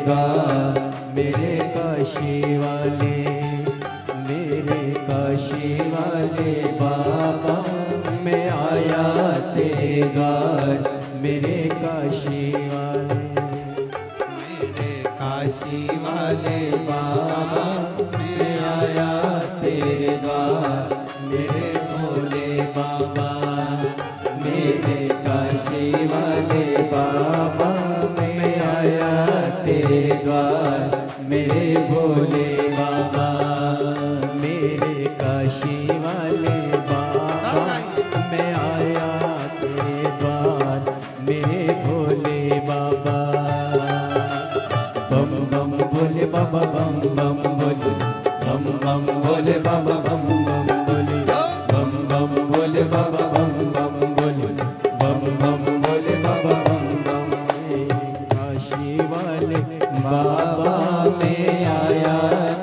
द्वार मेरे काशी वाले, मेरे काशी वाले बाबा मैं आया तेरे द्वार मेरे काशी वाले, मेरे काशी वाले बाबा मैं आया तेरे द्वार मेरे भोले बाबा, मेरे काशी वाले बाबा मैं आया तेरे द्वार मेरे भोले बाबा, मेरे काशी वाले बाबा मैं आया तेरे द्वार मेरे भोले बाबा। बम बम भोले बाबा बम बम भोले, बम बम भोले बाबा बम बम भोले, बम बम भोले बाबा बम बम भोले, बम बम भोले बाबा बम बम भोले। काशी वाले बाबा मैं आया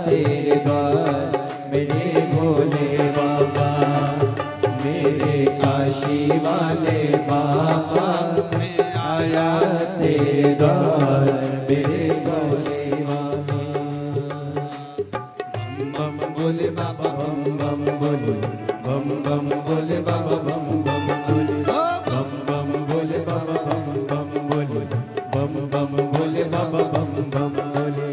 तेरे द्वार मेरे भोले बाबा, मेरे काशी वाले बाबा मैं आया तेरे द्वार मेरे काशी वाले। बम बम भोले बाबा बम बम भोले, बम बम भोले बाबा बम बम भोले, बम बम भोले बाबा बम बम भोले, बम बम भोले बाबा बम बम भोले।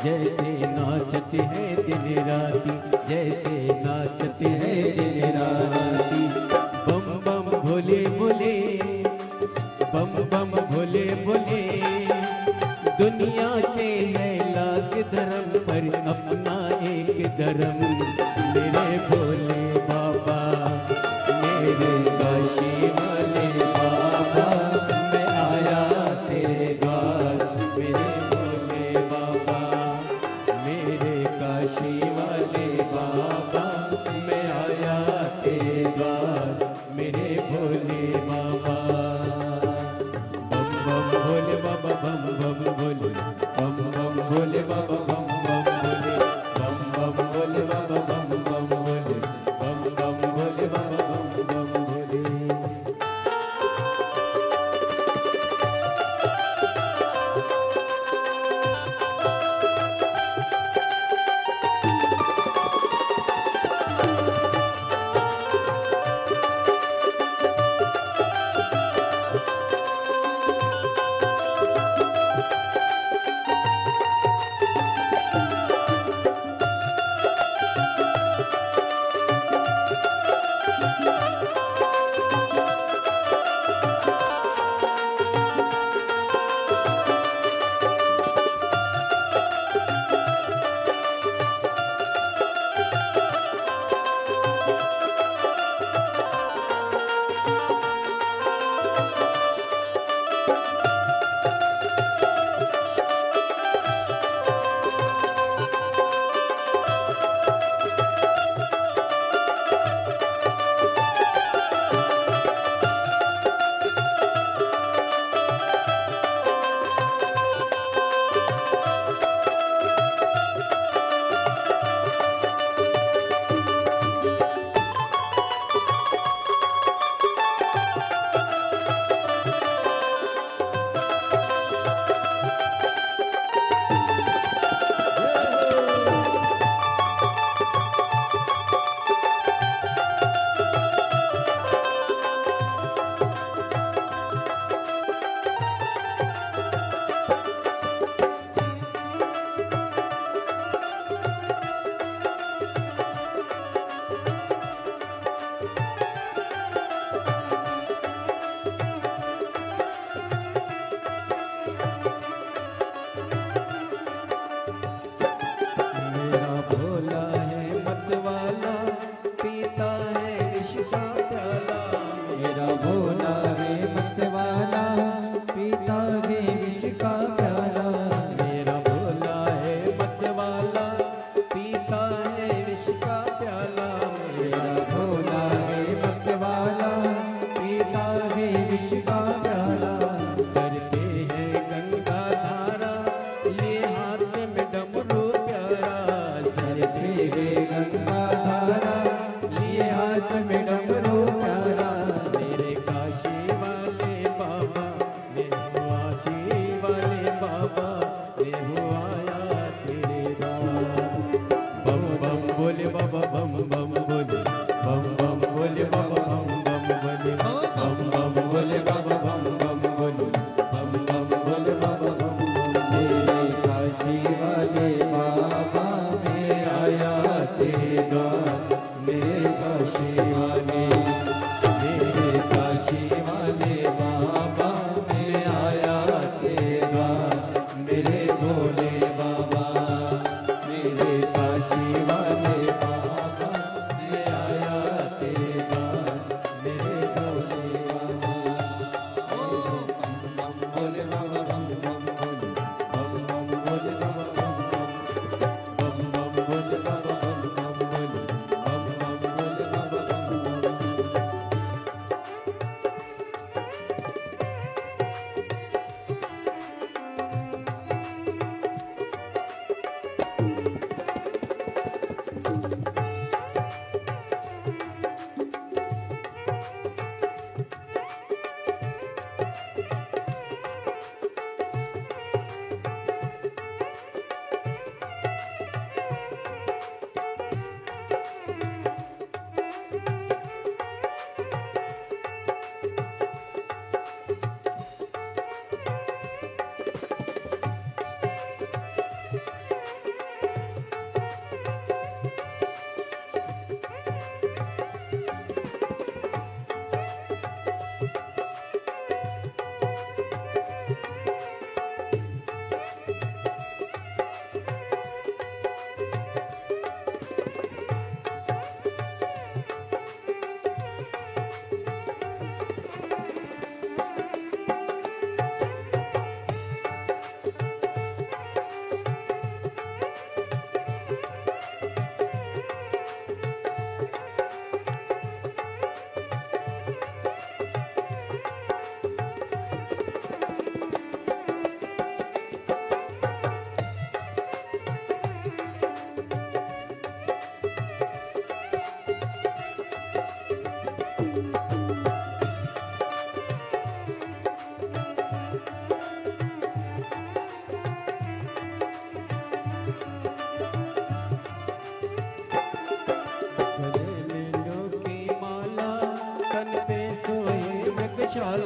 जैसे नाचते हैं दिन राती, जैसे नाचते हैं दिन राती। बम बम भोले भोले, बम बम भोले भोले, दुनिया के है लाख धर्म पर अपना एक धर्म। मेरे भोले बाबा, मेरे काशी वाले बाबा, मैं आया तेरे द्वार। मेरे भोले बाबा, मेरे काशी वाले बाबा, मैं आया तेरे द्वार। मेरे भोले बाबा, बम बम भोले बाबा, बम बम भोले, बम बम भोले बाबा, बम बम भोले, बम बम भोले बाबा, बम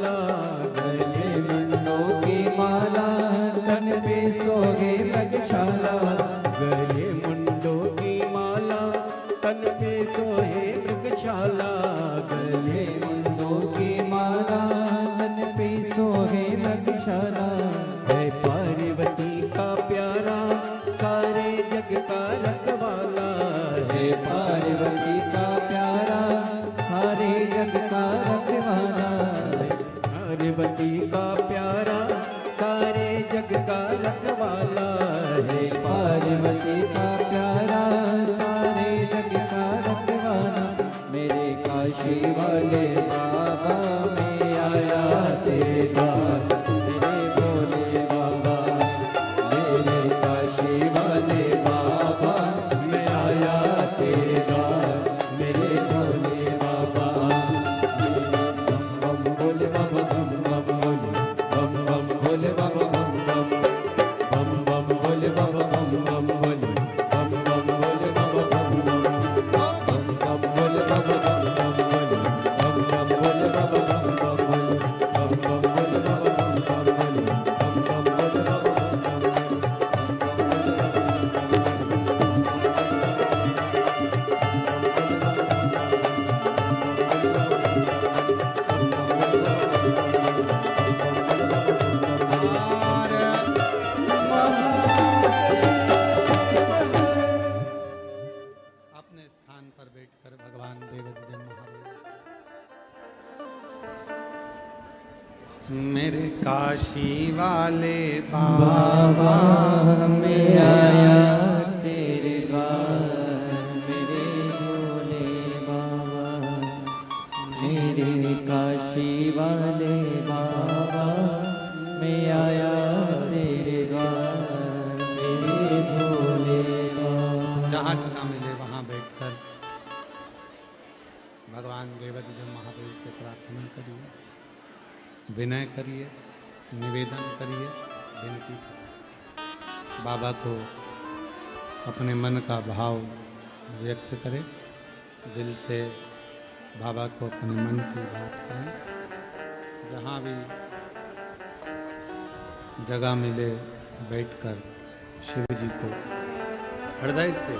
वृक्षशाला, गले मुंडों की माला, तन पे सोहे वृक्षशाला, गले मुंडों की माला, तन पे सोहे वृक्षशाला, गले मुंडों की माला, तन पे सोहे वृक्षशाला। है पार्वती का प्यारा, सारे जग का रखवाला, है पार्वती का प्यारा, सारे जग का रखवाला, पार्वती का प्यारा, सारे जग का रखवाला, है पार्वती का प्यारा, सारे जग का रखवाला। मेरे काशी वाले बाबा में आया तेरे द्वार, मेरे भोले बाबा, मेरे काशी वाले बाबा में आया तेरे द्वार, मेरे भोले बाबा। बम बम भोले बाबा, बम बम भोले बाबा, बम बम भोले बाबा, बम बम भोले, बम बम भोले बाबा, बम बम भोले बाबा, बम बम भोले, बम बम भोले बाबा, बम बम भोले, बम बम भोले बाबा, बम बम भोले, बम बम भोले बाबा, अपने स्थान पर बैठकर भगवान देवदत्त महादेव मेरे काशी वाले बाबा में आया तेरे द्वार, मेरे भोले बाबा, मेरे काशी वाले बाबा में आया तेरे द्वार, मेरे भोले बाबा। जहाँ जगह मिले वहाँ बैठकर भगवान देवदत्त महादेव से प्रार्थना करिए, विनय करिए, निवेदन करिए, विनती करिए। बाबा को अपने मन का भाव व्यक्त करें, दिल से बाबा को अपने मन की बात कहें। जहाँ भी जगह मिले बैठकर शिव जी को हृदय से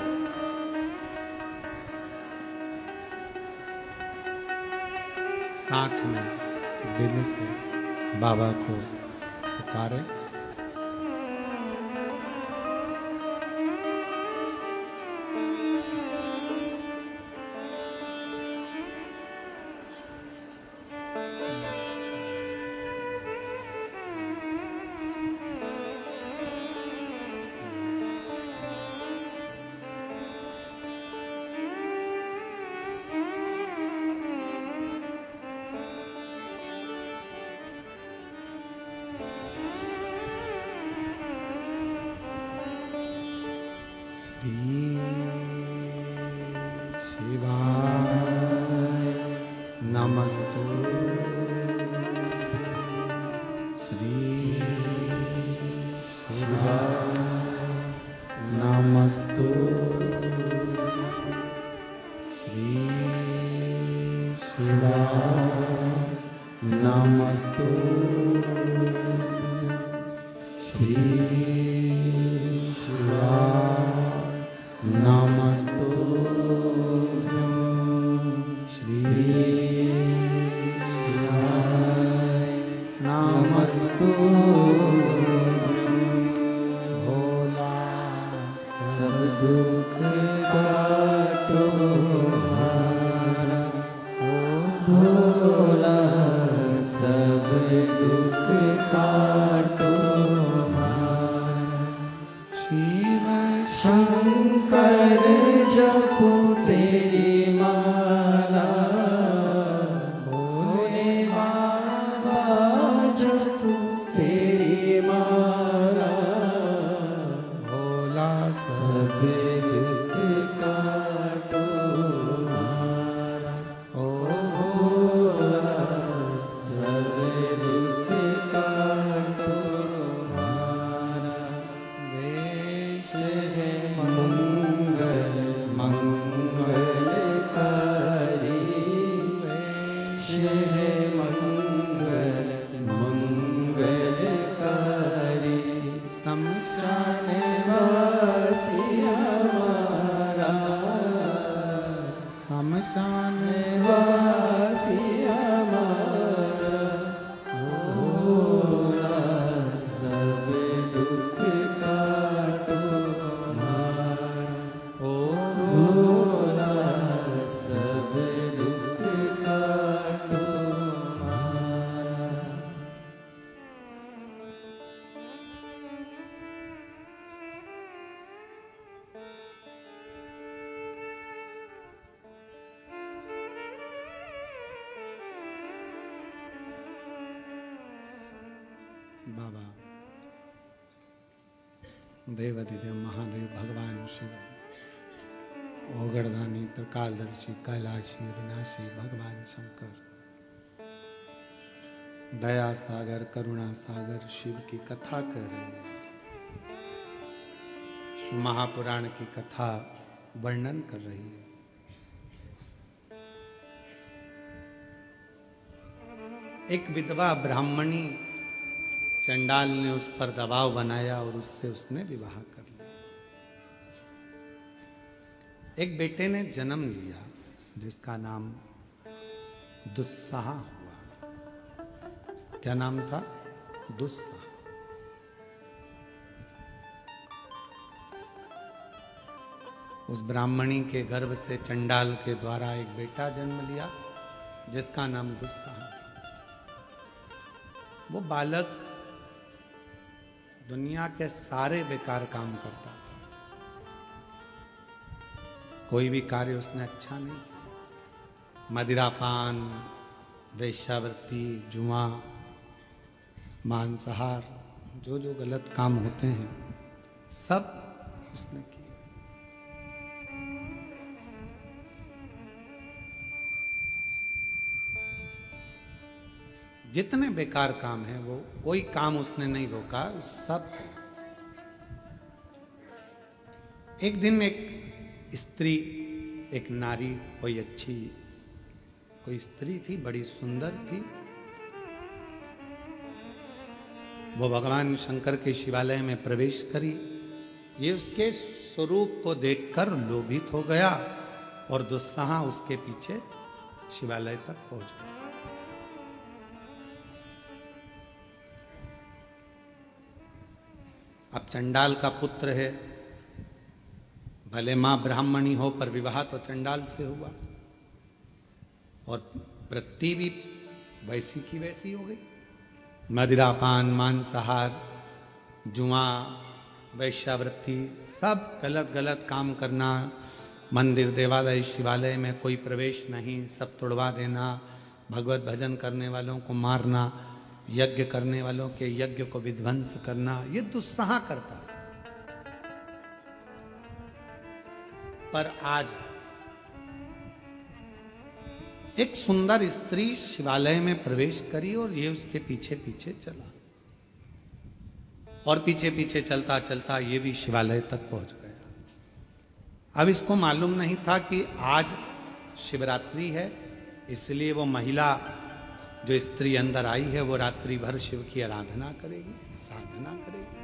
साथ में दिल से बाबा को पुकारें। शिवाय नमस्तु श्री शिवाय नमस्तु श्री शिवाय नमस्तु श्री शिवाय नमस्तु श्री शिवाय नमस्तु भोला सब दुख काटो हमारा, ओ भोला सब दुख काटो हमारा। शिव शंकर जपो तेरी माला, भोले बाबा जपो तेरी माला, भोला सब दुख काटो हमारा, ओ भोला सब दुख काटो हमारा। वेश है मंगल मंगलकारी, वेश है मंगल देवाधिदेव महादेव भगवान शिव, ओगरदानी त्रिकालदर्शी कैलाशी अविनाशी भगवान शंकर, दया सागर करुणा सागर शिव की कथा कर रहे हैं। महापुराण की कथा वर्णन कर रही है। एक विधवा ब्राह्मणी चंडाल ने उस पर दबाव बनाया और उससे उसने विवाह कर लिया। एक बेटे ने जन्म लिया जिसका नाम दुस्साह हुआ। क्या नाम था? दुस्साह। उस ब्राह्मणी के गर्भ से चंडाल के द्वारा एक बेटा जन्म लिया जिसका नाम दुस्साह था। वो बालक दुनिया के सारे बेकार काम करता था, कोई भी कार्य उसने अच्छा नहीं किया। मदिरापान, वेश्यावृत्ति, जुआ, मांसाहार, जो जो गलत काम होते हैं सब उसने किए। जितने बेकार काम हैं वो कोई काम उसने नहीं रोका, सब। एक दिन एक स्त्री, एक नारी, कोई अच्छी कोई स्त्री थी, बड़ी सुंदर थी। वो भगवान शंकर के शिवालय में प्रवेश करी। ये उसके स्वरूप को देखकर लोभित हो गया और दुस्साह उसके पीछे शिवालय तक पहुंच गया। अब चंडाल का पुत्र है, भले मां ब्राह्मणी हो पर विवाह तो चंडाल से हुआ और वृत्ति भी वैसी की वैसी हो गई। मदिरापान, मांसाहार, जुआ, वैश्यावृत्ति, सब गलत गलत काम करना, मंदिर देवालय शिवालय में कोई प्रवेश नहीं, सब तोड़वा देना, भगवत भजन करने वालों को मारना, यज्ञ करने वालों के यज्ञ को विध्वंस करना, ये दुस्साह करता है। पर आज एक सुंदर स्त्री शिवालय में प्रवेश करी और ये उसके पीछे पीछे चला और पीछे पीछे चलता चलता ये भी शिवालय तक पहुंच गया। अब इसको मालूम नहीं था कि आज शिवरात्रि है, इसलिए वो महिला जो स्त्री अंदर आई है वो रात्रि भर शिव की आराधना करेगी, साधना करेगी।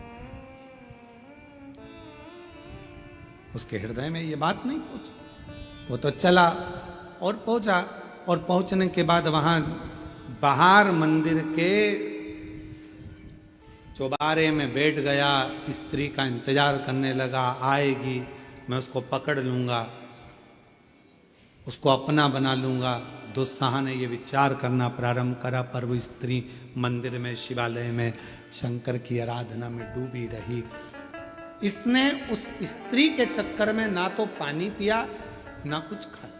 उसके हृदय में ये बात नहीं पहुंची। वो तो चला और पहुंचा और पहुंचने के बाद वहां बाहर मंदिर के चौबारे में बैठ गया, स्त्री का इंतजार करने लगा, आएगी, मैं उसको पकड़ लूंगा, उसको अपना बना लूंगा। दुस्साह ने ये विचार करना प्रारंभ करा, पर वो स्त्री मंदिर में, शिवालय में शंकर की आराधना में डूबी रही। इसने उस स्त्री के चक्कर में ना तो पानी पिया ना कुछ खाया।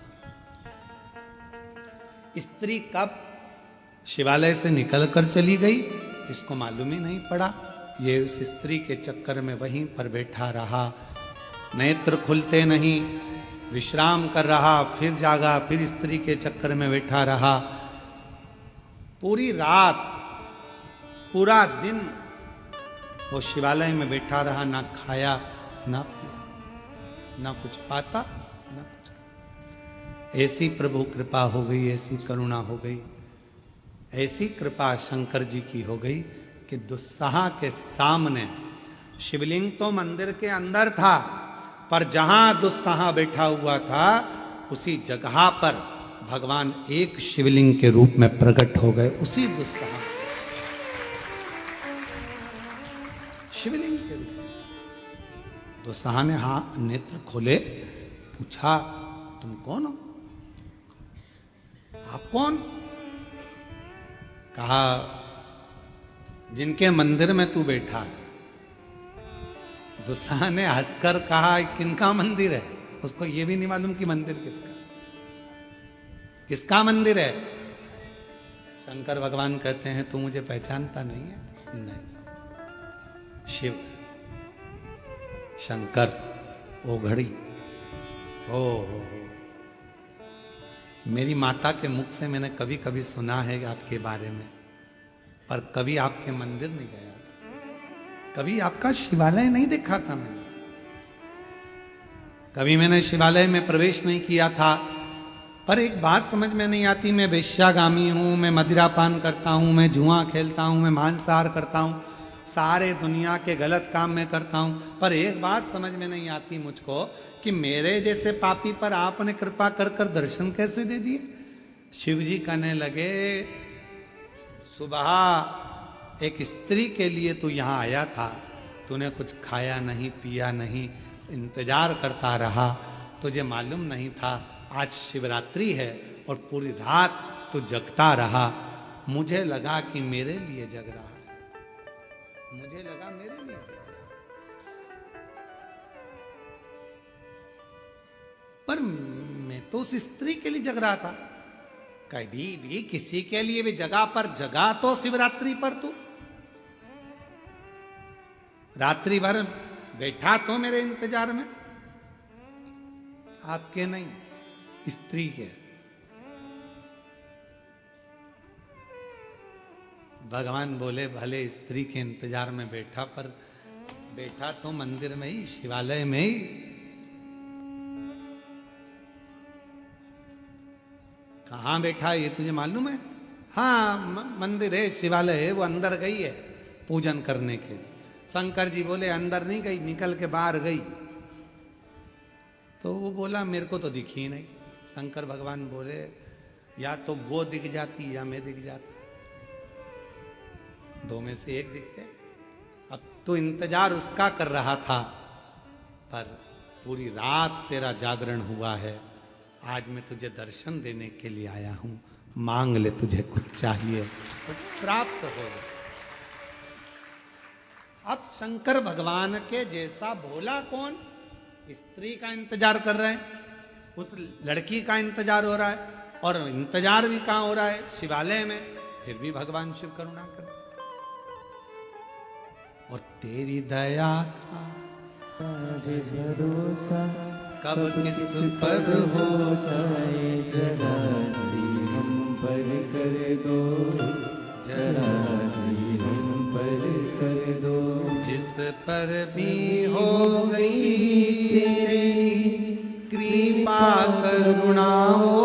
स्त्री कब शिवालय से निकलकर चली गई इसको मालूम ही नहीं पड़ा। ये उस स्त्री के चक्कर में वहीं पर बैठा रहा, नेत्र खुलते नहीं, विश्राम कर रहा, फिर जागा, फिर स्त्री के चक्कर में बैठा रहा। पूरी रात, पूरा दिन वो शिवालय में बैठा रहा, ना खाया ना पिया, ना कुछ पाता ना कुछ। ऐसी प्रभु कृपा हो गई, ऐसी करुणा हो गई, ऐसी कृपा शंकर जी की हो गई कि दुस्साह के सामने, शिवलिंग तो मंदिर के अंदर था, पर जहां दुस्साह बैठा हुआ था उसी जगह पर भगवान एक शिवलिंग के रूप में प्रकट हो गए। उसी दुस्साह शिवलिंग के रूप में दुस्साह ने नेत्र खोले, पूछा, तुम कौन हो? आप कौन? कहा, जिनके मंदिर में तू बैठा है। दुस्साह ने हंसकर कहा, किनका मंदिर है? उसको ये भी नहीं मालूम कि मंदिर किसका मंदिर है। शंकर भगवान कहते हैं, तू मुझे पहचानता नहीं है? नहीं, शिव। शंकर वो घड़ी हो मेरी माता के मुख से मैंने कभी कभी सुना है आपके बारे में, पर कभी आपके मंदिर नहीं गया, कभी आपका शिवालय नहीं देखा था मैंने, कभी मैंने शिवालय में प्रवेश नहीं किया था। पर एक बात समझ में नहीं आती, मैं वेश्यागामी हूं, मैं मदिरापान करता हूं, मैं जुआ खेलता हूं, मैं मांसाहार करता हूं, सारे दुनिया के गलत काम मैं करता हूं, पर एक बात समझ में नहीं आती मुझको कि मेरे जैसे पापी पर आपने कृपा कर कर दर्शन कैसे दे दिए। शिव जी कहने लगे, सुबह एक स्त्री के लिए तू यहां आया था, तूने कुछ खाया नहीं पिया नहीं, इंतजार करता रहा, तुझे मालूम नहीं था आज शिवरात्रि है और पूरी रात तू जगता रहा। मुझे लगा कि मेरे लिए जग रहा है, मुझे लगा मेरे लिए जग रहा है, पर मैं तो उस स्त्री के लिए जग रहा था। कभी भी किसी के लिए भी जगह पर जगा तो शिवरात्रि पर तू रात्रि भर बैठा तो मेरे इंतजार में, आपके नहीं, स्त्री के। भगवान बोले भले स्त्री के इंतजार में बैठा, पर बैठा तो मंदिर में ही, शिवालय में ही। कहां बैठा ये तुझे मालूम है? हाँ मंदिर है, शिवालय है, वो अंदर गई है पूजन करने के। शंकर जी बोले अंदर नहीं गई, निकल के बाहर गई। तो वो बोला मेरे को तो दिखी ही नहीं। शंकर भगवान बोले या तो वो दिख जाती या मैं दिख जाता, दो में से एक दिखते। अब तो इंतजार उसका कर रहा था, पर पूरी रात तेरा जागरण हुआ है, आज मैं तुझे दर्शन देने के लिए आया हूं, मांग ले तुझे कुछ चाहिए कुछ प्राप्त हो। अब शंकर भगवान के जैसा भोला कौन? स्त्री का इंतजार कर रहे हैं, उस लड़की का इंतजार हो रहा है, और इंतजार भी कहां हो रहा है? शिवालय में। फिर भी भगवान शिव करुणा कर, और तेरी दया का भरोसा कब किस पर हो जाए, जरा सी हम पर कर दो, जरा सी हम पर कर दो। जिस पर भी हो गई तेरी कृपा करुणा हो,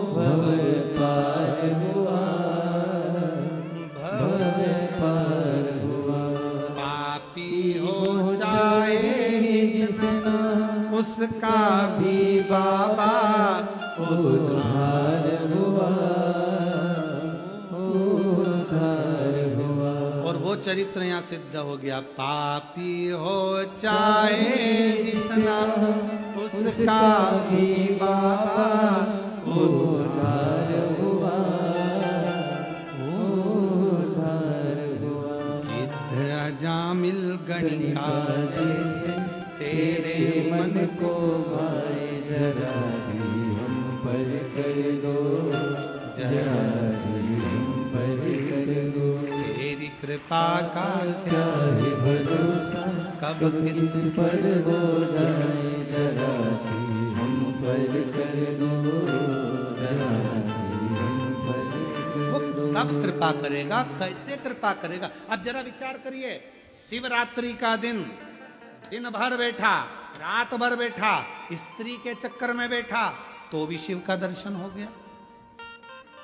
भव पार हुआ, भव पार हुआ। पापी हो जाए जिसना उसका भी बाबा उद्धार हुआ, उद्धार हुआ। और वो चरित्र यहाँ सिद्ध हो गया। पापी हो चाहे जितना उसका भी बाबा उद्धार हुआ, उद्धार हुआ। गिद्ध अजामिल गणिका जैसे तेरे मन को भाए, जरा सी हम पर कर दो, जरा सी हम पर कर दो। तेरी कृपा का क्या है भरोसा कब किस पर हो जाए, जरा सी हम पर कर दो, जरा सी हम पर वो कर दो। कब कृपा करेगा, कैसे कृपा करेगा? अब जरा विचार करिए, शिवरात्रि का दिन, दिन भर बैठा, रात भर बैठा, स्त्री के चक्कर में बैठा, तो भी शिव का दर्शन हो गया।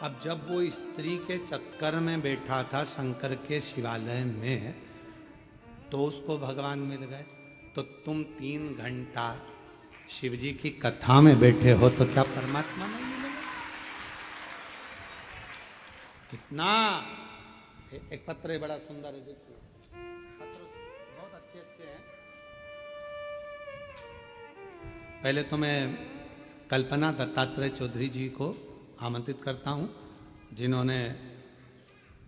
अब जब वो स्त्री के चक्कर में बैठा था शंकर के शिवालय में, तो उसको भगवान मिल गए। तो तुम 3 घंटा शिव जी की कथा में बैठे हो, तो क्या परमात्मा नहीं मिलेगा? कितना एक पत्र है, बड़ा सुंदर है, देखिए पत्र बहुत अच्छे अच्छे हैं। पहले तो मैं कल्पना दत्तात्रेय चौधरी जी को आमंत्रित करता हूं, जिन्होंने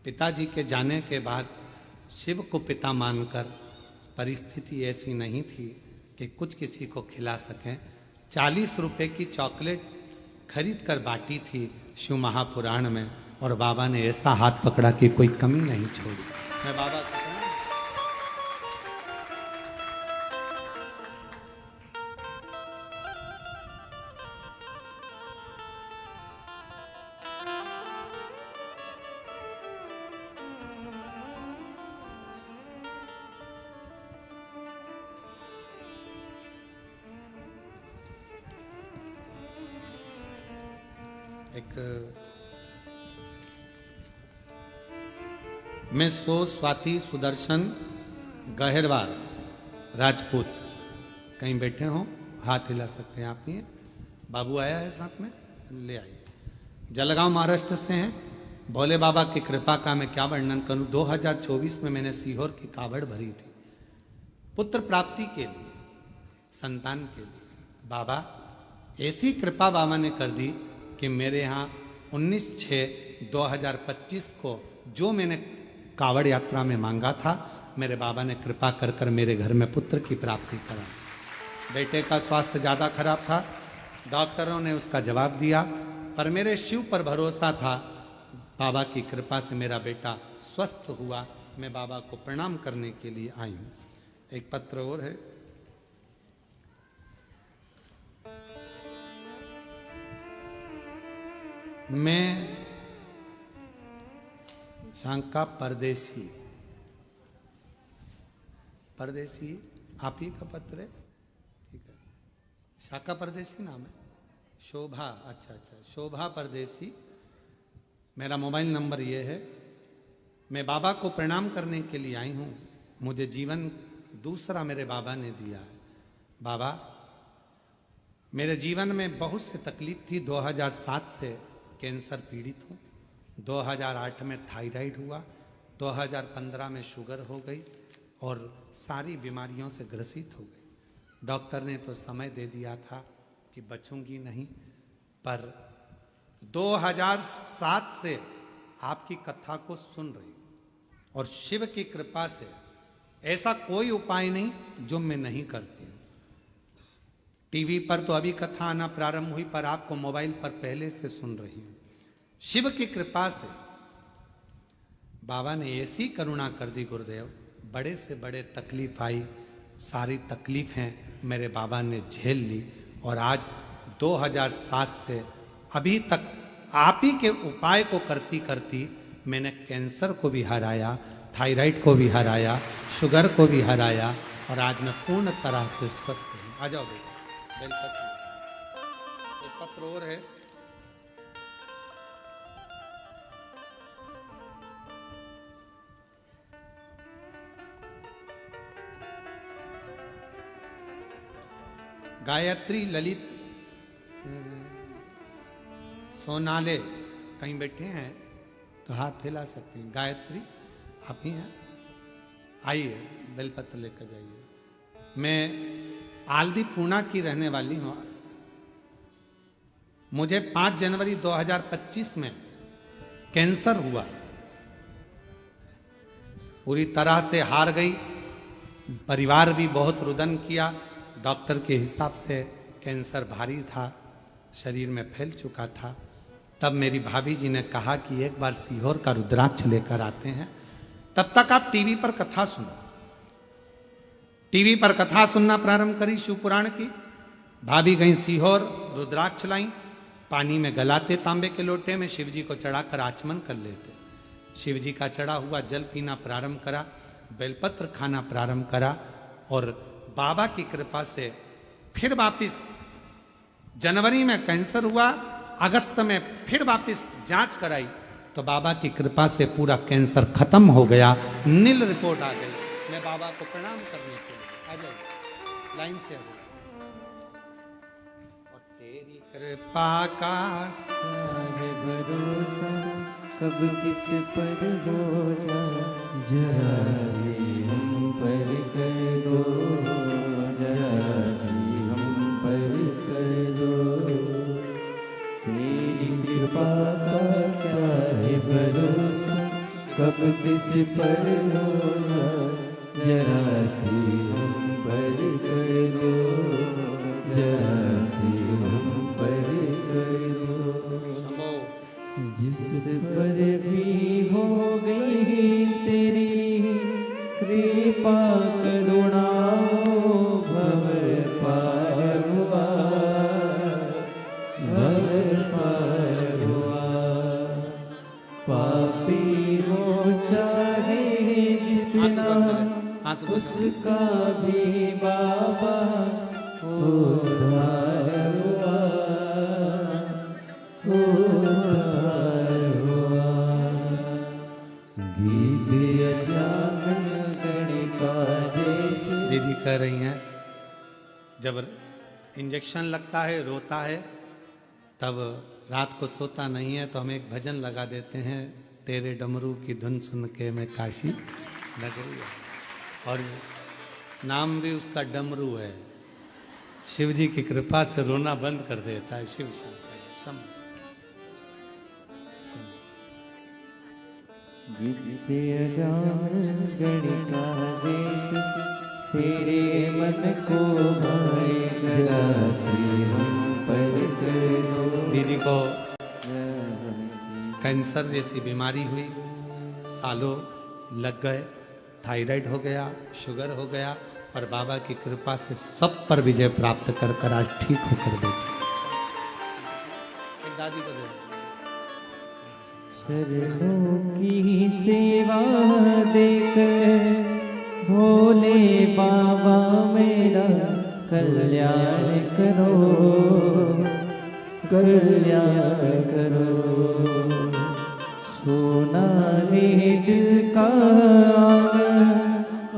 पिताजी के जाने के बाद शिव को पिता मानकर, परिस्थिति ऐसी नहीं थी कि कुछ किसी को खिला सकें, 40 रुपए की चॉकलेट खरीद कर बांटी थी शिव महापुराण में, और बाबा ने ऐसा हाथ पकड़ा कि कोई कमी नहीं छोड़ी। मैं बाबा से कहूं, एक मैं सो स्वाति सुदर्शन गहरवार राजपूत, कहीं बैठे हो हाथ हिला सकते हैं आप ही। बाबू आया है साथ में, ले आइए। जलगांव महाराष्ट्र से हैं। भोले बाबा की कृपा का मैं क्या वर्णन करूं। 2024 में मैंने सीहोर की कावड़ भरी थी पुत्र प्राप्ति के लिए, संतान के लिए। बाबा ऐसी कृपा बाबा ने कर दी कि मेरे यहाँ 19/6/2025 को जो मैंने कावड़ यात्रा में मांगा था, मेरे बाबा ने कृपा कर कर मेरे घर में पुत्र की प्राप्ति करा। बेटे का स्वास्थ्य ज़्यादा खराब था, डॉक्टरों ने उसका जवाब दिया, पर मेरे शिव पर भरोसा था। बाबा की कृपा से मेरा बेटा स्वस्थ हुआ। मैं बाबा को प्रणाम करने के लिए आई हूँ। एक पत्र और है। मैं शांका परदेसी आप ही का पत्र है, ठीक है। शाका परदेसी नाम है, शोभा, अच्छा, शोभा परदेसी। मेरा मोबाइल नंबर ये है। मैं बाबा को प्रणाम करने के लिए आई हूँ। मुझे जीवन दूसरा मेरे बाबा ने दिया है। बाबा, मेरे जीवन में बहुत सी तकलीफ थी। 2007 से कैंसर पीड़ित हूँ। 2008 में थायराइड हुआ, 2015 में शुगर हो गई और सारी बीमारियों से ग्रसित हो गई। डॉक्टर ने तो समय दे दिया था कि बचूंगी नहीं, पर 2007 से आपकी कथा को सुन रही हूं और शिव की कृपा से ऐसा कोई उपाय नहीं जो मैं नहीं करती हूं। टीवी पर तो अभी कथा आना प्रारंभ हुई, पर आपको मोबाइल पर पहले से सुन रही हूं। शिव की कृपा से बाबा ने ऐसी करुणा कर दी गुरुदेव, बड़े से बड़े तकलीफ आई, सारी तकलीफें मेरे बाबा ने झेल ली और आज 2007 से अभी तक आप ही के उपाय को करती करती मैंने कैंसर को भी हराया, थायराइड को भी हराया, शुगर को भी हराया और आज मैं पूर्ण तरह से स्वस्थ हूँ। आ जाओ बेटा, बेलपत्र। एक पत्र और है। गायत्री ललित सोनाले, कहीं बैठे हैं तो हाथ हिला सकते हैं। गायत्री आप ही हैं, आइए बेलपत्र लेकर जाइए। मैं आलदी पूना की रहने वाली हूँ। मुझे 5 जनवरी 2025 में कैंसर हुआ, पूरी तरह से हार गई। परिवार भी बहुत रुदन किया। डॉक्टर के हिसाब से कैंसर भारी था, शरीर में फैल चुका था। तब मेरी भाभी जी ने कहा कि एक बार सीहोर का रुद्राक्ष लेकर आते हैं, तब तक आप टीवी पर कथा सुनो। टीवी पर कथा सुनना प्रारंभ करी शिव पुराण की। भाभी गई सीहोर, रुद्राक्ष लाई, पानी में गलाते तांबे के लोटे में, शिव जी को चढ़ाकर आचमन कर लेते। शिव जी का चढ़ा हुआ जल पीना प्रारंभ करा, बेलपत्र खाना प्रारंभ करा और बाबा की कृपा से फिर वापिस जनवरी में कैंसर हुआ, अगस्त में फिर वापिस जांच कराई तो बाबा की कृपा से पूरा कैंसर खत्म हो गया, नील रिपोर्ट आ गई। मैं बाबा को प्रणाम करने के लिए आ जाओ, लाइन से आ जाओ। और तेरी कृपा का है भरोसा, कब किस पर हो जरा सी हम पर कर दो, जरा सी हम पर कर दो। तेरी कृपा का क्या है भरोसा, कब किस पर हो जरा सी हम पर कर दो, जरा सी हम पर कर दो। जिस पर भी हो गई तेरी कृपा करुणा, भव पार हुआ, भव पार हुआ। पापी हो चाहे जितना, जब इंजेक्शन लगता है रोता है, तब रात को सोता नहीं है तो हम एक भजन लगा देते हैं, तेरे डमरू की धुन सुन के मैं काशी नगरी। और नाम भी उसका डमरू है। शिव जी की कृपा से रोना बंद कर देता है शिव शंकर। गणिका तेरे मन को भाए जरा से हम पर कर दो। दीदी को कैंसर जैसी बीमारी हुई, सालों लग गए, थायराइड हो गया, शुगर हो गया, पर बाबा की कृपा से सब पर विजय प्राप्त कर कर आज ठीक होकर बैठे। दादी को दे। चरणों की सेवा देकर भोले बाबा मेरा कल्याण करो, कल्याण करो। सोना है दिल का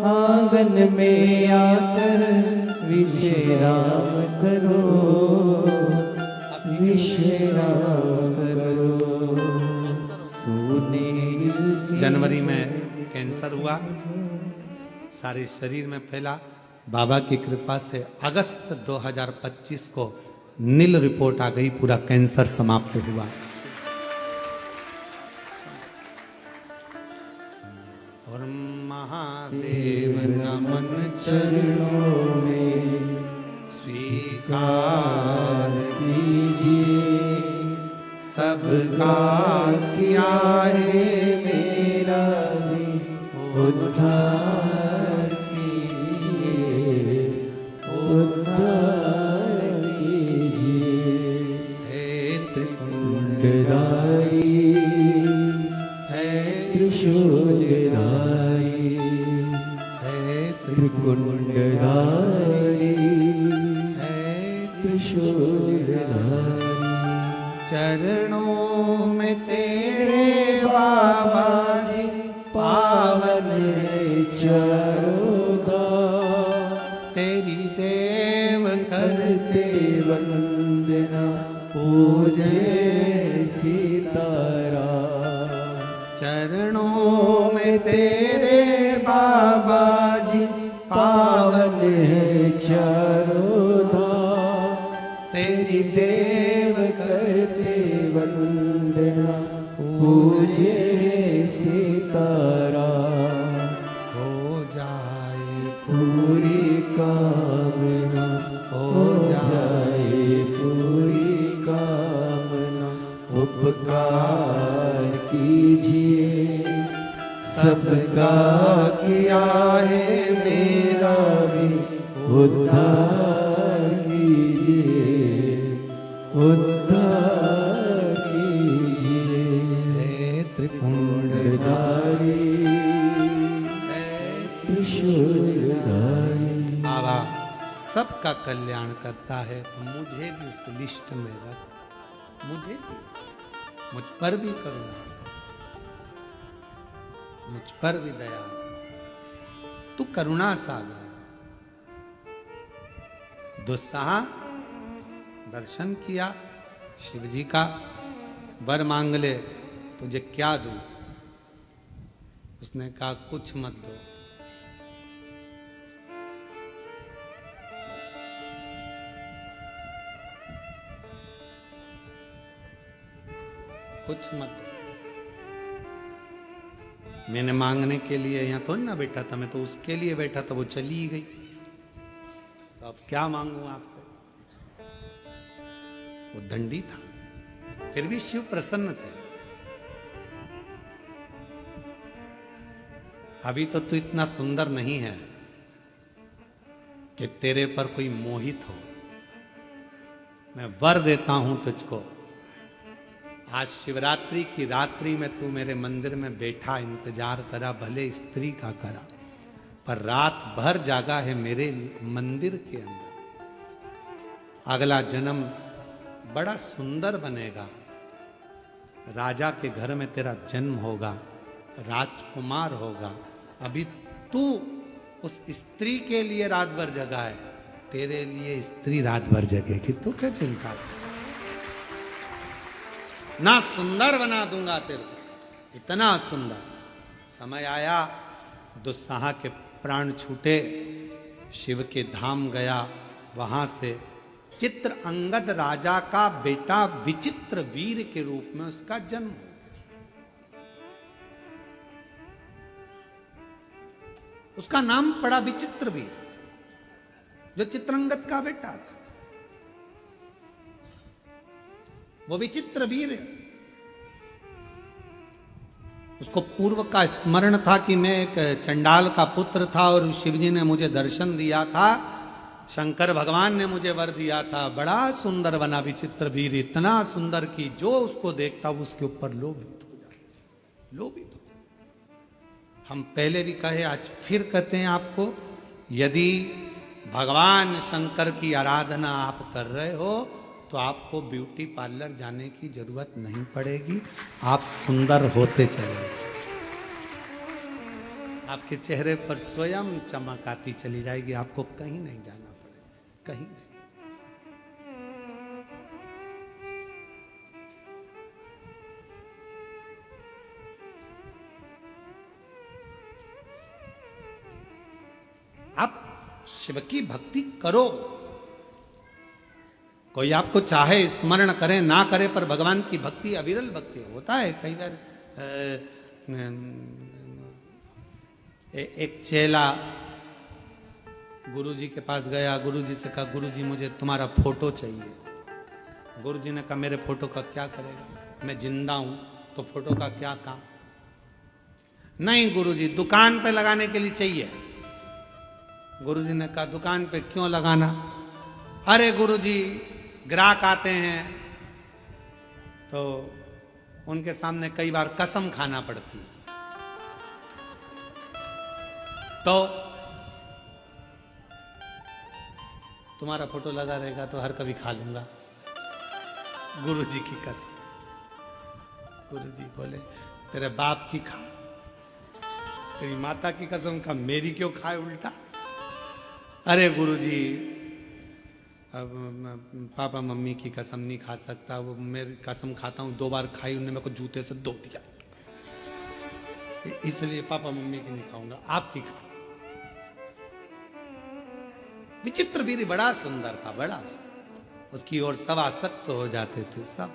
आंगन में आकर विश्राम करो, विश्राम करो। जनवरी में कैंसर हुआ, सारे शरीर में फैला। बाबा की कृपा से अगस्त 2025 को नील रिपोर्ट आ गई, पूरा कैंसर समाप्त हुआ। और महादेव नमन चरणों में स्वीकार कीजिए, सबका किया है मेरा भी उद्धार कीजिए, उद्धार कीजिए। हे त्रिपुंडधारी, हे त्रिशूलधारी, हे त्रिकुंडधारी, हे त्रिशूलधारी। चरणों में तेरे बाबा जी पावन चरोगा, तेरी देव करते वंदना पूजे सीतारा। चरणों में तेरे बाबा जी पावन है चरोगा, तेरी देव करते वंदना पूजे सीतारा। हो जाए पूरी कामना हो जाए, पूरी कामना। उपकार कीजिए, सबका किया है मेरा भी उद्धार कीजिए, उद्धार कीजिए। हे त्रिपुंडधारी, हे त्रिशूलधारी। बाबा सबका कल्याण करता है, तो मुझे भी उस लिस्ट में रख, मुझे भी, मुझ पर भी करुणा, मुझ पर भी दया। तू करुणा सागर। दुस्साह दर्शन किया शिव जी का, वर मांग ले, तुझे क्या दूं? उसने कहा कुछ मत दो। कुछ मत दो। मैंने मांगने के लिए यहां थोड़ी ना बैठा था, मैं तो उसके लिए बैठा था, वो चली गई, तो अब क्या मांगू आपसे? वो दंडी था, फिर भी शिव प्रसन्न थे। अभी तो तू इतना सुंदर नहीं है कि तेरे पर कोई मोहित हो। मैं वर देता हूं तुझको, आज शिवरात्रि की रात्रि में तू मेरे मंदिर में बैठा इंतजार करा, भले स्त्री का करा, पर रात भर जागा है मेरे मंदिर के अंदर। अगला जन्म बड़ा सुंदर बनेगा, राजा के घर में तेरा जन्म होगा, राजकुमार होगा। अभी तू उस स्त्री के लिए रात भर जगा है, तेरे लिए स्त्री रात भर जगेगी, तू क्या चिंता कर, ना सुंदर बना दूंगा तेरे को, इतना सुंदर। समय आया, दुस्साह के प्राण छूटे, शिव के धाम गया, वहां से चित्र अंगद राजा का बेटा विचित्र वीर के रूप में उसका जन्म हो गया। उसका नाम पड़ा विचित्र वीर, जो चित्रंगद का बेटा था। वो विचित्र वीर है। उसको पूर्व का स्मरण था कि मैं एक चंडाल का पुत्र था और शिवजी ने मुझे दर्शन दिया था, शंकर भगवान ने मुझे वर दिया था, बड़ा सुंदर बना विचित्र वीर, इतना सुंदर कि जो उसको देखता वो उसके ऊपर लोभित हो जाए, लोभित हो जाए। हम पहले भी कहे, आज फिर कहते हैं आपको, यदि भगवान शंकर की आराधना आप कर रहे हो तो आपको ब्यूटी पार्लर जाने की जरूरत नहीं पड़ेगी, आप सुंदर होते चले, आपके चेहरे पर स्वयं चमक आती चली जाएगी, आपको कहीं नहीं जाना पड़ेगा, कहीं नहीं। आप शिव की भक्ति करो, कोई आपको चाहे स्मरण करे ना करे, पर भगवान की भक्ति अविरल भक्ति होता है। कई बार एक चेला गुरुजी के पास गया, गुरुजी से कहा, गुरुजी मुझे तुम्हारा फोटो चाहिए। गुरुजी ने कहा, मेरे फोटो का क्या करेगा, मैं जिंदा हूं तो फोटो का क्या काम। नहीं गुरुजी, दुकान पे लगाने के लिए चाहिए। गुरुजी ने कहा, दुकान पे क्यों लगाना। अरे गुरुजी, ग्राहक आते हैं तो उनके सामने कई बार कसम खाना पड़ती है, तो तुम्हारा फोटो लगा रहेगा तो हर कभी खा लूंगा। गुरुजी की कसम। गुरुजी बोले, तेरे बाप की खा, तेरी माता की कसम खा, मेरी क्यों खाए उल्टा। अरे गुरुजी, अब पापा मम्मी की कसम नहीं खा सकता, वो मेरी कसम खाता हूं, 2 बार खाई, उन्होंने मेरे को जूते से धो दिया, इसलिए पापा मम्मी की नहीं खाऊंगा, आपकी खा। विचित्र वीर बड़ा सुंदर था, बड़ा सुंदर। उसकी ओर सब आसक्त हो जाते थे सब।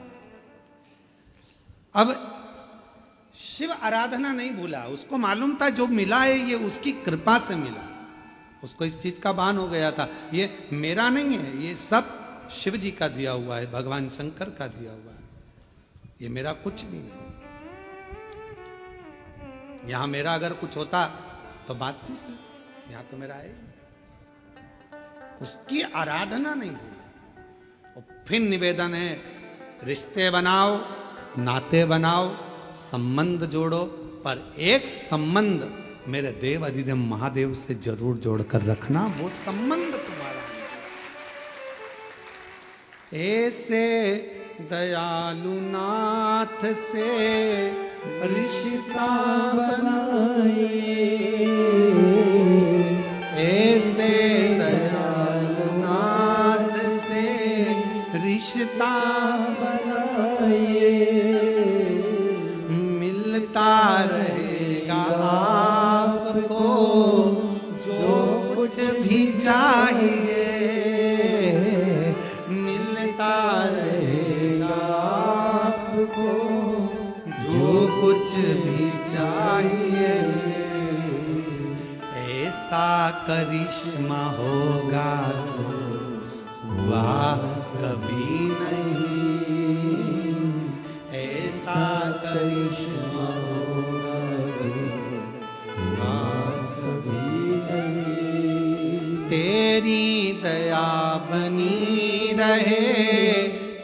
अब शिव आराधना नहीं भूला, उसको मालूम था जो मिला है ये उसकी कृपा से मिला। उसको इस चीज का भान हो गया था, ये मेरा नहीं है, ये सब शिव जी का दिया हुआ है, भगवान शंकर का दिया हुआ है, ये मेरा कुछ नहीं है। यहां मेरा अगर कुछ होता तो बात पूछ, यहां तो मेरा है। उसकी आराधना नहीं भूला। फिर निवेदन है, रिश्ते बनाओ, नाते बनाओ, संबंध जोड़ो, पर एक संबंध मेरे देव अधिदेव महादेव से जरूर जोड़कर रखना, वो संबंध तुम्हारा है। ऐसे दयालु नाथ से रिश्ता बनाए, ऐसे दयालु नाथ से रिश्ता बनाए, मिलता रहेगा आपको जो कुछ भी चाहिए, मिलता रहेगा आपको जो कुछ भी चाहिए। ऐसा करिश्मा होगा जो हुआ कभी नहीं, ऐसा करिश्मा होगा जो हुआ कभी नहीं। तेरी दया बनी रहे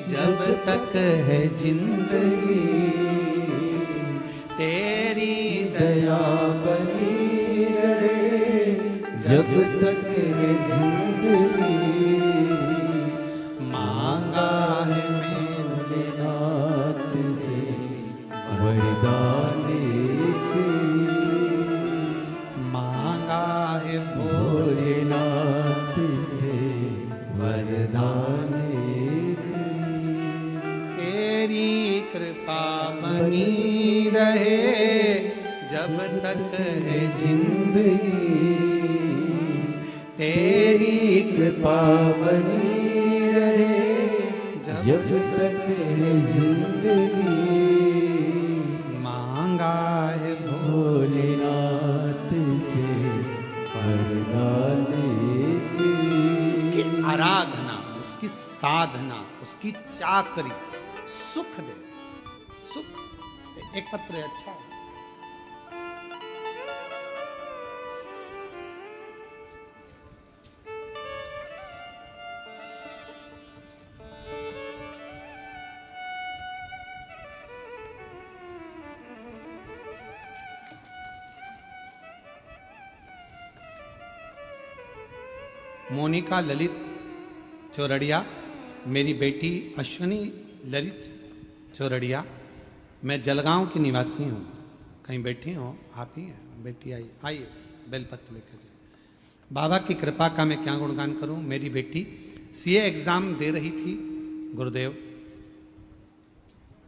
जब तक है जिंदगी, तेरी दया बनी रहे जब तक है जिंदगी। मांगा है मैंने नाथ से वरदान एक, मांगा है भोलेनाथ से बनी रहे जब तक है जिंदगी, तेरी कृपा बनी रहे जब तक है जिंदगी। मांगा है भोलेनाथ से वरदान उसकी आराधना, उसकी साधना, उसकी चाकरी सुख दे। सुख एक पत्र है, अच्छा है। मोनिका ललित चौरड़िया, मेरी बेटी अश्विनी ललित चौरड़िया। मैं जलगांव की निवासी हूँ। कहीं बैठी हो आप ही हैं? बेटी आई, आइए बेलपत्र लेकर जाइए। बाबा की कृपा का मैं क्या गुणगान करूं। मेरी बेटी सीए एग्जाम दे रही थी गुरुदेव।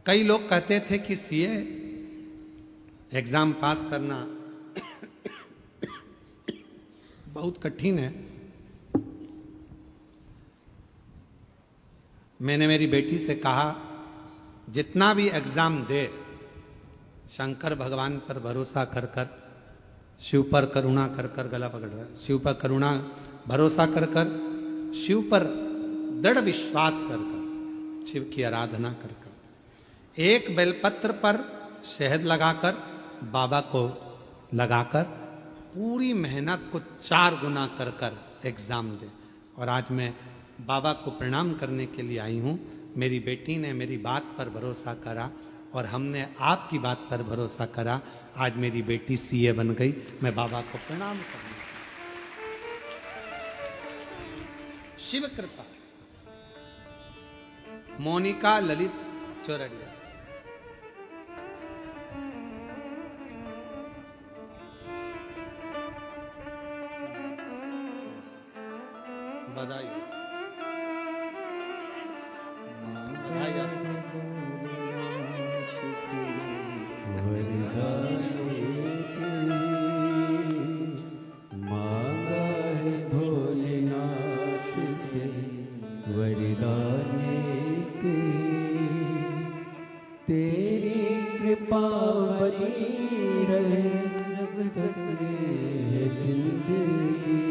कई लोग कहते थे कि सीए एग्जाम पास करना बहुत कठिन है। मैंने मेरी बेटी से कहा जितना भी एग्जाम दे शंकर भगवान पर भरोसा कर कर, शिव पर करुणा कर कर, गला पकड़ रहा है, शिव पर करुणा भरोसा कर कर, शिव पर दृढ़ विश्वास कर कर, शिव की आराधना कर कर, एक बेलपत्र पर शहद लगाकर बाबा को लगाकर पूरी मेहनत को 4 गुना कर कर एग्जाम दे। और आज मैं बाबा को प्रणाम करने के लिए आई हूँ। मेरी बेटी ने मेरी बात पर भरोसा करा और हमने आपकी बात पर भरोसा करा। आज मेरी बेटी सीए बन गई। मैं बाबा को प्रणाम करना। शिव कृपा। मोनिका ललित चौरड़िया। बधाई बधाई आपको। मांगा है भोलेनाथ से वरदान के, तेरी कृपा बनी रहे जब तक है जिंदगी।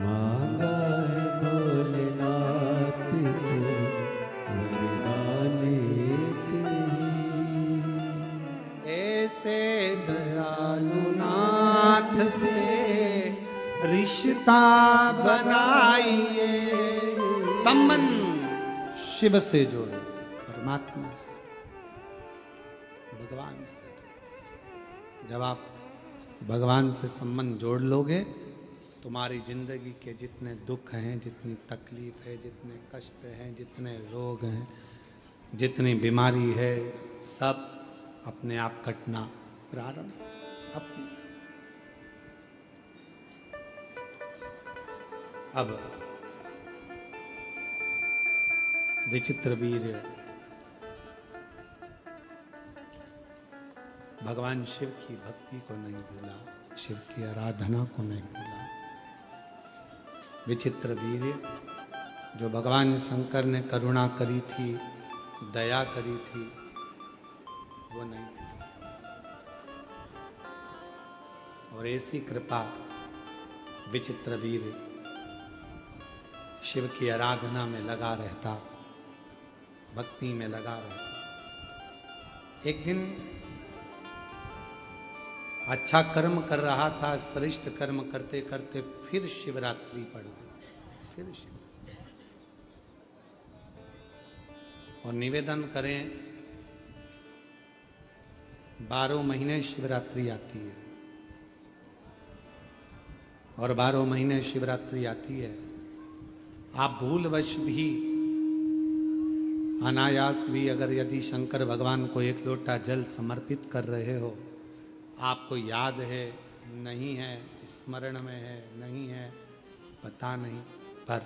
मांगा है भोलेनाथ से वरदान के, ऐसे दयालु नाथ से रिश्ता बनाइए। संबंध शिव से जोड़ो, परमात्मा से, भगवान से। जब आप भगवान से संबंध जोड़ लोगे, तुम्हारी जिंदगी के जितने दुख हैं, जितनी तकलीफ है, जितने कष्ट हैं, जितने रोग हैं, जितनी बीमारी है, सब अपने आप कटना प्रारंभ। अब विचित्र वीर भगवान शिव की भक्ति को नहीं भूला, शिव की आराधना को नहीं भूला। विचित्र वीर जो भगवान शंकर ने करुणा करी थी, दया करी थी, वो नहीं। और ऐसी कृपा विचित्र वीर शिव की आराधना में लगा रहता, भक्ति में लगा रहता। एक दिन अच्छा कर्म कर रहा था, श्रेष्ठ कर्म करते करते फिर शिवरात्रि पड़ गई। फिर शिव और निवेदन करें, 12 महीने शिवरात्रि आती है और 12 महीने शिवरात्रि आती है। आप भूलवश भी, अनायास भी अगर यदि शंकर भगवान को 1 लोटा जल समर्पित कर रहे हो, आपको याद है नहीं है, स्मरण में है नहीं है, पता नहीं, पर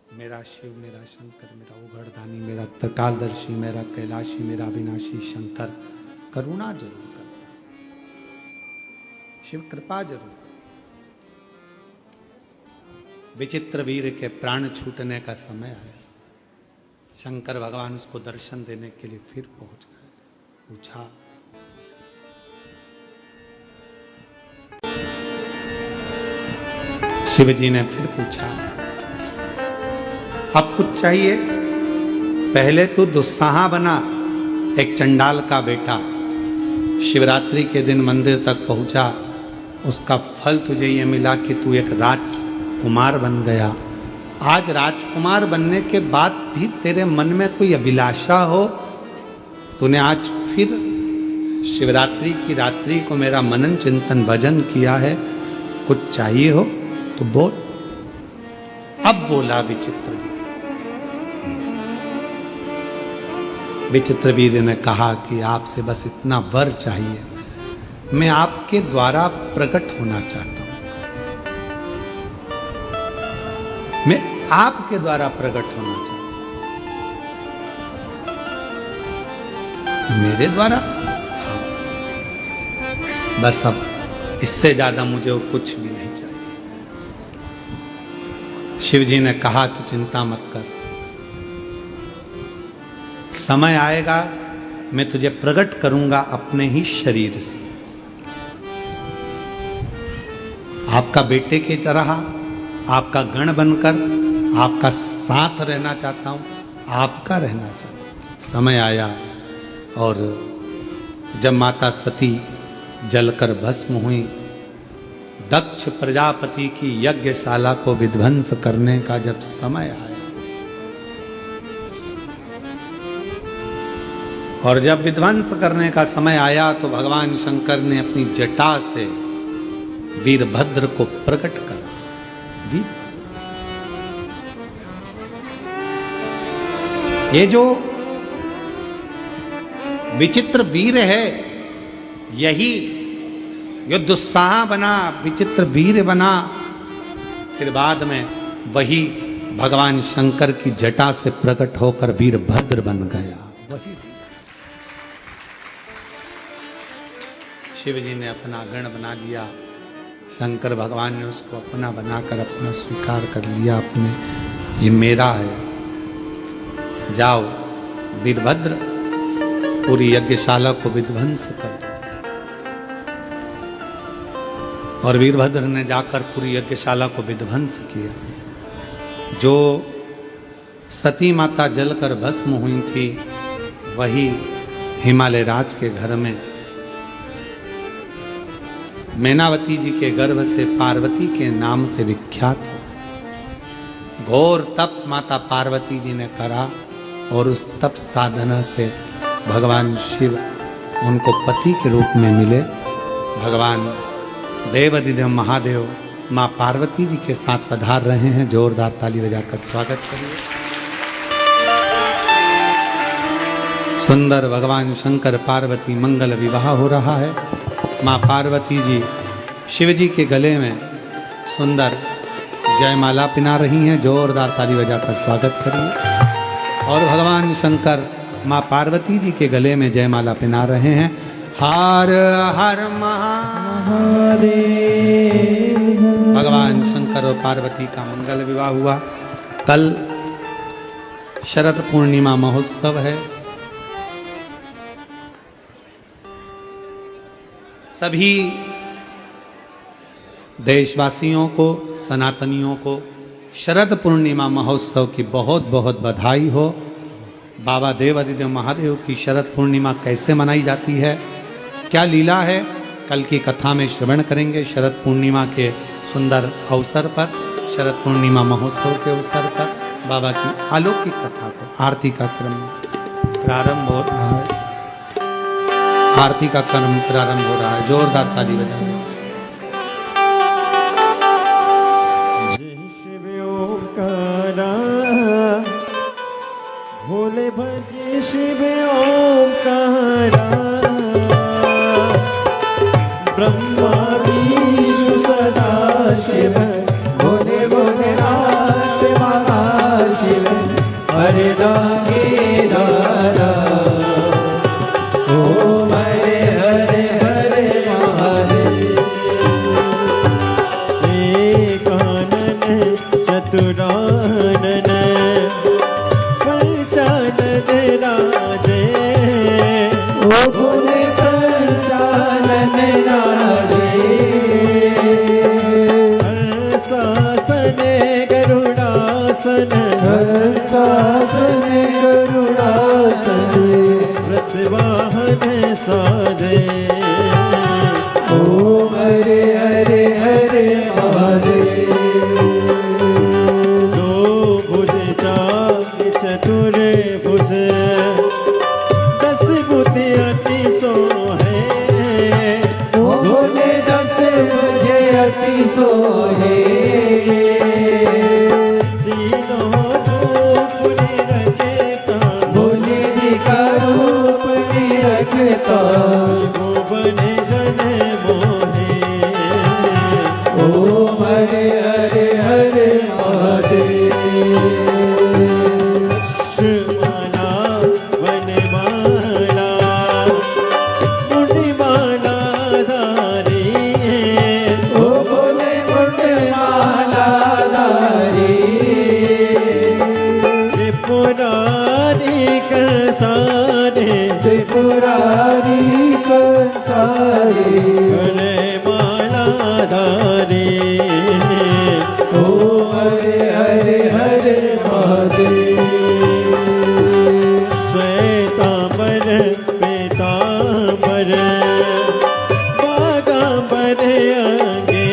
मेरा शिव, मेरा शंकर, मेरा उघड़दानी, मेरा त्रिकालदर्शी, मेरा कैलाशी, मेरा अविनाशी शंकर करुणा जरूर कर, शिव कृपा जरूर कर। विचित्र वीर के प्राण छूटने का समय आया। शंकर भगवान उसको दर्शन देने के लिए फिर पहुंच गए। पूछा, शिव जी ने फिर पूछा, अब कुछ चाहिए? पहले तू दुस्साहा बना, एक चंडाल का बेटा। शिवरात्रि के दिन मंदिर तक पहुंचा, उसका फल तुझे ये मिला कि तू एक राजकुमार बन गया। आज राजकुमार बनने के बाद भी तेरे मन में कोई अभिलाषा हो, तूने आज फिर शिवरात्रि की रात्रि को मेरा मनन चिंतन भजन किया है, कुछ चाहिए हो तो बोल। अब बोला विचित्र वीर। विचित्र वीर ने कहा कि आपसे बस इतना वर चाहिए, मैं आपके द्वारा प्रकट होना चाहता हूं, मैं आपके द्वारा प्रकट होना चाहता हूं। मेरे द्वारा? हाँ। बस अब इससे ज्यादा मुझे और कुछ भी नहीं चाहिए। शिव जी ने कहा, तो चिंता मत कर, समय आएगा मैं तुझे प्रकट करूंगा अपने ही शरीर से। आपका बेटे की तरह, आपका गण बनकर आपका साथ रहना चाहता हूं, आपका रहना चाहता हूं। समय आया और जब माता सती जलकर भस्म हुई, दक्ष प्रजापति की यज्ञशाला को विध्वंस करने का जब समय आया, और जब विध्वंस करने का समय आया तो भगवान शंकर ने अपनी जटा से वीरभद्र को प्रकट करा। ये जो विचित्र वीर है, यही जो दुस्साहा बना, विचित्र वीर बना, फिर बाद में वही भगवान शंकर की जटा से प्रकट होकर वीरभद्र बन गया। वही शिव जी ने अपना गण बना लिया, शंकर भगवान ने उसको अपना बनाकर अपना स्वीकार कर लिया, अपने ये मेरा है। जाओ वीरभद्र, पूरी यज्ञशाला को विध्वंस कर दो। और वीरभद्र ने जाकर पूरी यज्ञशाला को विध्वंस किया। जो सती माता जलकर भस्म हुई थी, वही हिमालय राज के घर में मैनावती जी के गर्भ से पार्वती के नाम से विख्यात हो। घोर तप माता पार्वती जी ने करा और उस तप साधना से भगवान शिव उनको पति के रूप में मिले। भगवान देवाधिदेव महादेव माँ पार्वती जी के साथ पधार रहे हैं। जोरदार ताली बजाकर स्वागत करिए। सुंदर भगवान शंकर पार्वती मंगल विवाह हो रहा है। माँ पार्वती जी शिव जी के गले में सुंदर जयमाला पिना रही हैं। जोरदार ताली बजाकर स्वागत करिए। और भगवान शंकर माँ पार्वती जी के गले में जयमाला पिना रहे हैं। हर हर महादेव। भगवान शंकर और पार्वती का मंगल विवाह हुआ। कल शरद पूर्णिमा महोत्सव है। सभी देशवासियों को, सनातनियों को शरद पूर्णिमा महोत्सव की बहुत बहुत बधाई हो। बाबा देवाधिदेव महादेव की शरद पूर्णिमा कैसे मनाई जाती है, क्या लीला है, कल की कथा में श्रवण करेंगे। शरद पूर्णिमा के सुंदर अवसर पर, शरद पूर्णिमा महोत्सव के अवसर पर बाबा की अलौकिक कथा को आरती का क्रम प्रारंभ हो रहा है। आरती का क्रम प्रारंभ हो रहा है। जोरदार ताली बजाएं। भोले भजे शिव ओंकारा, ब्रह्मा विष्णु सदा शिव, भोले भोले नाथ महादेव। पंचानन पंचानन राजे ओ भोले पंचानन राजे हंसासन गरुड़ासन हंसासन गरुड़ासन वृषवाहन साजे ओम हरे हरे हरे महादेव दो भुज चार चतुर भुज दस भुज अति सोहे भोले दस भुज अति सोहे तीनों रूप निरखता भोले जी का रूप निरखता भुवन जन मोहे ओम हरे हरे हरे महादेव माला वनमाला मुंडमाला धारी ओ भोले मुंडमाला धारी त्रिपुरारी कंसारे त्रिपुरारी कंसारे वनमाला धारी ओ हरे हरे हरे महादेव श्वेतांबर पीतांबर बागांबर अंगे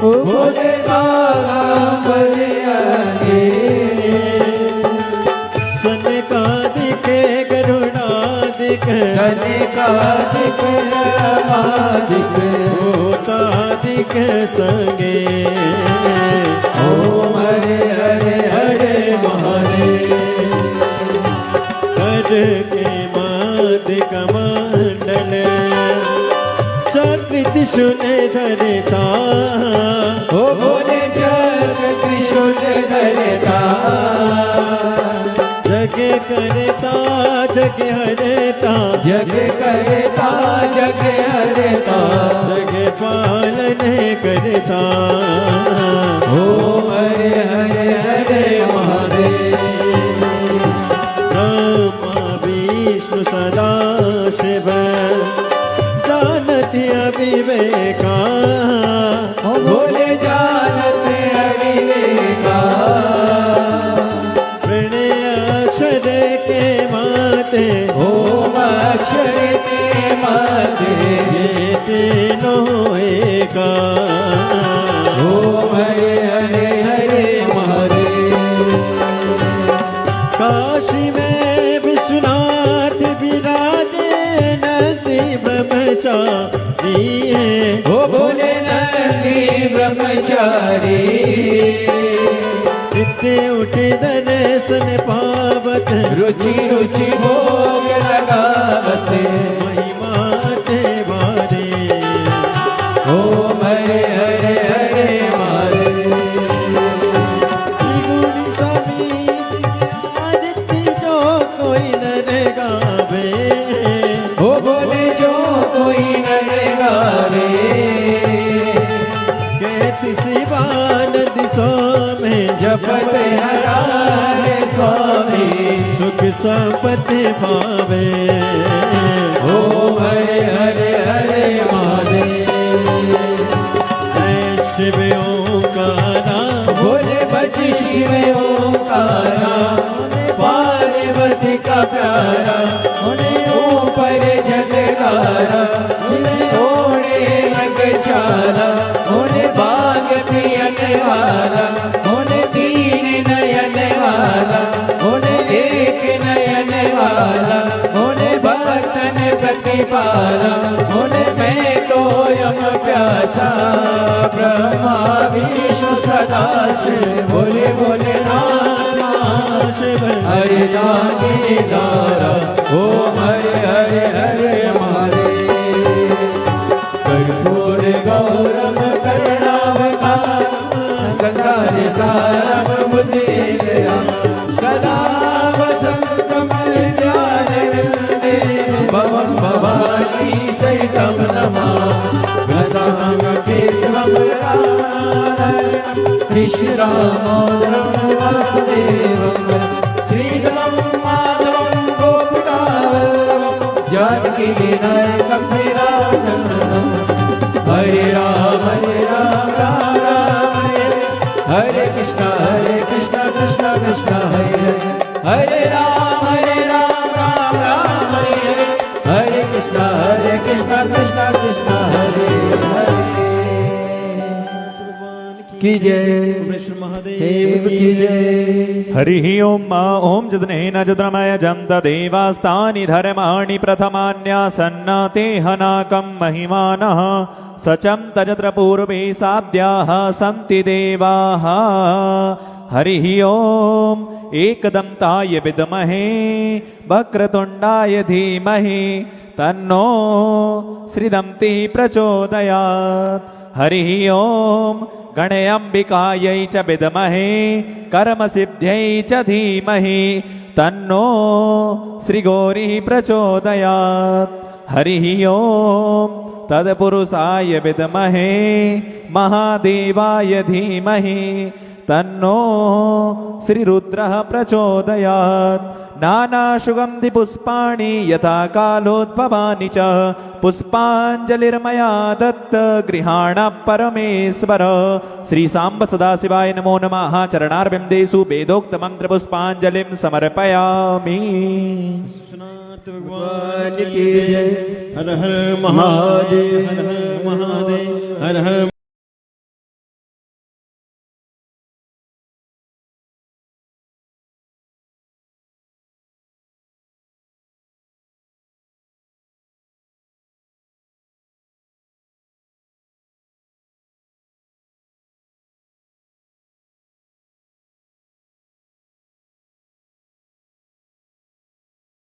ओ भोले बागांबर अंगे सनकादिक गरुड़ादिक सनकादिक रमादिक भूतादिक संगे ओम हरे हरे हरे महादेव कर के मादिक मंडल चक्र त्रिशूल धरता ओ भोले चक्र त्रिशूल धरता जग करता जग हरता जग करता जग हरता जग पालन करता ओम हरे हरे हरे महादेव ब्रह्मा विष्णु सदा शिव जानती अविवेका भोले जानते अविवेका अक्षर के माते ओम अक्षर के माते ये तीनों एका ओम हरे हरे हरे महादेव काशी में विश्वनाथ विराजे नंदी ब्रह्मचारी ओ भोले नंदी ब्रह्मचारी नित्य उठे दर्शन पावत रुचि रुचि भोग लगावत महिमा ते बारे ओम हरे हरे हरे महादेव त्रिगुणी स्वामी आरती जो कोई नर गावे ओ बोले जो कोई नर गावे कहती शिवान दिशा में जपत हरारे स्वामी सुख संपत्ति पावे ओम हरे हरे हरे महादेव जय शिव ओंकारा भोले बज शिव ओंकारा पार्वती का प्यारा उन्हें ऊपर जगदारा उन्हें ओढ़े लग चारा उन्हें बाग पियन वाला उन्हें तीन नयन वाला उन्हें एक नयन वाला उन्हें बर्तन प्रतिपाला उन्हें मैं तो यम प्यासा ब्रह्मा विष्णु सदा शिव बोले बोले नाम शिव हरे दानी दारा ओम हरे हरे हरे महादेव कर्पूर गौरम करुणावतारम संसार सारम बुद्धिदया सदा वसंतम ध्यान विन्दे भवं भवानी सहितं नमामि गजानन केशवं नारायणं कृष्ण दामोदरं वासुदेवं श्रीधरं माधवं गोपिकावल्लभं जानकी विनायकं श्रीरामचन्द्रं हरे राम राम राम हरे कृष्ण कृष्ण कृष्ण हरे राम राम राम हरे कृष्ण कृष्ण कृष्ण हरे हरे की जय देव की जय। हरिः ओम जदनेन जद्रमयजं तदेवास्तानि धर्माणि प्रथमान्यासन्नाते हनाकं महिमानः सचं तजत्र पूर्वे साध्याः सन्ति देवाः। हरिः ओम एकदन्ताय विद्महे वक्रतुण्डाय धीमहि तन्नो श्रीदन्तिः प्रचोदयात्। हरिः ओम गणेऽम्बिकायै च विद्महे कर्मसिद्ध्यै च धीमहि तन्नो श्रीगौरिः प्रचोदयात्। हरिः ओम तत्पुरुषाय विद्महे महादेवाय धीमहि तन्नो श्रीरुद्रः प्रचोदयात्। नानासुगन्धिपुष्पाणि यथा कालोद्भवानि च पुष्पाञ्जलिर्मया दत्त गृहाण परमेश्वर। श्रीसाम्ब सदाशिवाय नमो नमः। चरणारविन्देषु वेदोक्तमन्त्रपुष्पाञ्जलिं समर्पयामि। भगवान की जय। हर हर महादेव, हर हर महादेव, हर हर